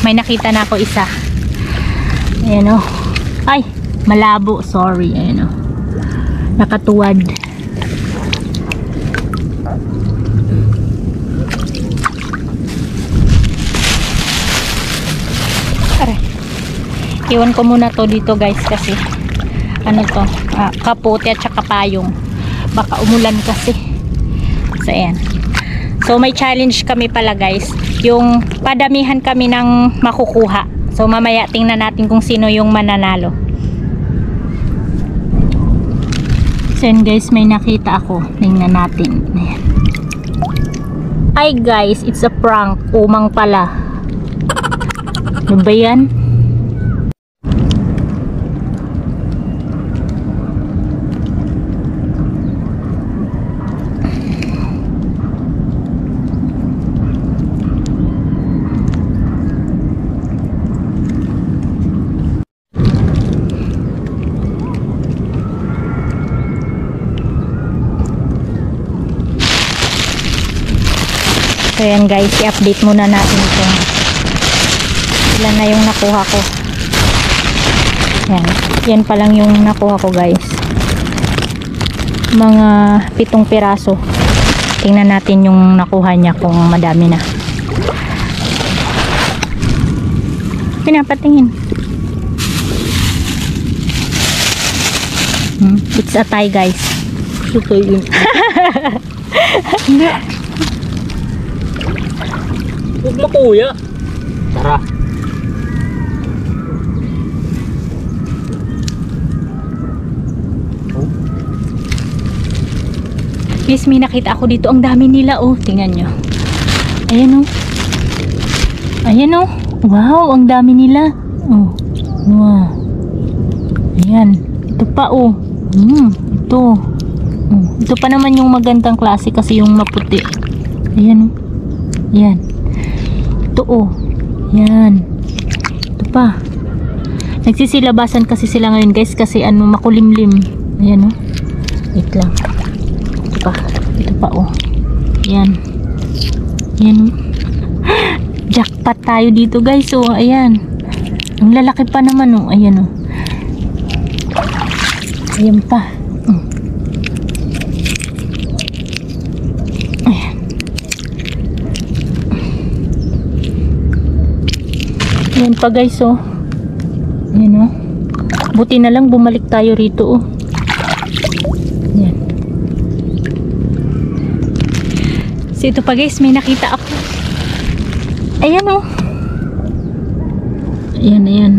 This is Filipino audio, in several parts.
May nakita na ako isa. Ayan o. Ay, malabo. Sorry. Ayan o. Nakatuwad. Aray. Iwan ko muna to dito guys kasi ano to, kapote at saka payong. Baka umulan kasi. So ayan. So may challenge kami pala guys. Yung padamihan kami ng makukuha. So mamaya tingnan natin kung sino yung mananalo. So yun guys, may nakita ako. Tingnan natin. Ayan. Ay guys, it's a prank. Umang pala. Ano ba yan? So yan guys, i-update muna natin ito. Ilan na yung nakuha ko. Yan. Yan pa lang yung nakuha ko guys. Mga 7 piraso. Tingnan natin yung nakuha niya kung madami na. Pinapatingin. It's a tie guys. Hindi. Huwag mo kuya. Tara. Guys, may nakita ako dito. Ang dami nila oh. Tingnan nyo. Ayan oh. Ayan oh. Wow, ang dami nila. Oh. Wow. Ayan. Ito pa oh. Ito. Ito pa naman yung magandang klase kasi yung maputi. Ayan oh. Ayan. Ito oh. Yan. Ito pa. Nagsisilabasan kasi sila ngayon guys kasi ano makulimlim. Ayan oh. Wait lang. Ito pa. Ito pa oh. Ayan. Ayan oh. Jackpot tayo dito guys oh. Ayan. Ang lalaki pa naman oh. Ayan oh. Ayan pa. Yan pa guys oh. Yan oh. Buti na lang bumalik tayo rito oh. Yan. So ito pa guys, may nakita ako. Ayan oh. Ayan, ayan.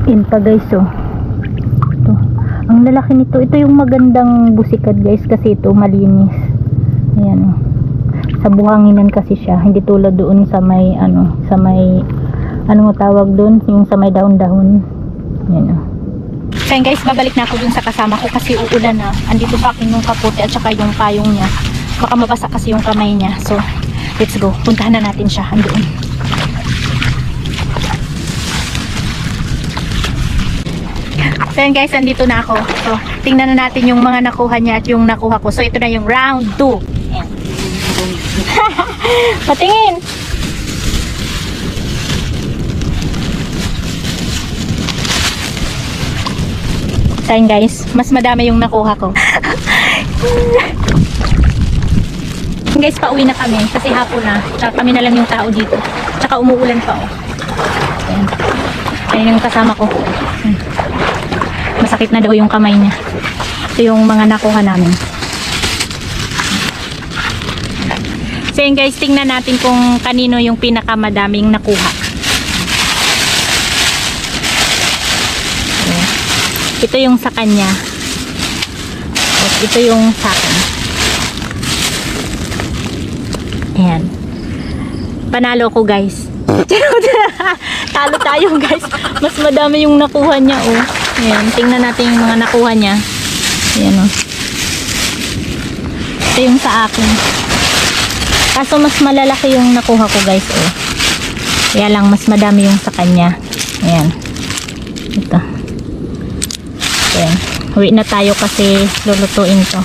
Yan pa guys oh. Ito. Ang lalaki nito. Ito yung magandang busikad guys kasi ito malinis. Ayan oh. Sa buhanginan kasi siya. Hindi tulad doon sa may ano mo tawag doon? Yung sa may dahon-dahon. Ayan oh. So guys, babalik na ako dun sa kasama ko kasi uulan na. Andito pa akin yung kapote at saka yung payong niya. Baka mabasa kasi yung kamay niya. So let's go. Puntahan na natin siya. Andoon. So yun guys, andito na ako. So, tingnan na natin yung mga nakuha niya at yung nakuha ko. So, ito na yung round 2. Patingin! So yun guys, mas madami yung nakuha ko. Guys, pauwi na kami kasi hapon na. Tsaka kami na lang yung tao dito. Tsaka umuulan pa oh. Ayan. Ayan yung kasama ko. Masakit na daw yung kamay niya. Ito yung mga nakuha namin. So yun guys, tingnan natin kung kanino yung pinakamadaming nakuha. Ayan. Ito yung sa kanya. At ito yung sa akin. Ayan. Panalo ko guys. Talo tayo guys. Mas madami yung nakuha niya oh. Ayan, tingnan natin yung mga nakuha niya. Ayan oh. Ito yung sa akin. Kaso mas malalaki yung nakuha ko guys, oh. Kaya lang mas madami yung sa kanya. Ayan. Ito. Ayan. Uwi na tayo kasi lulutuin to.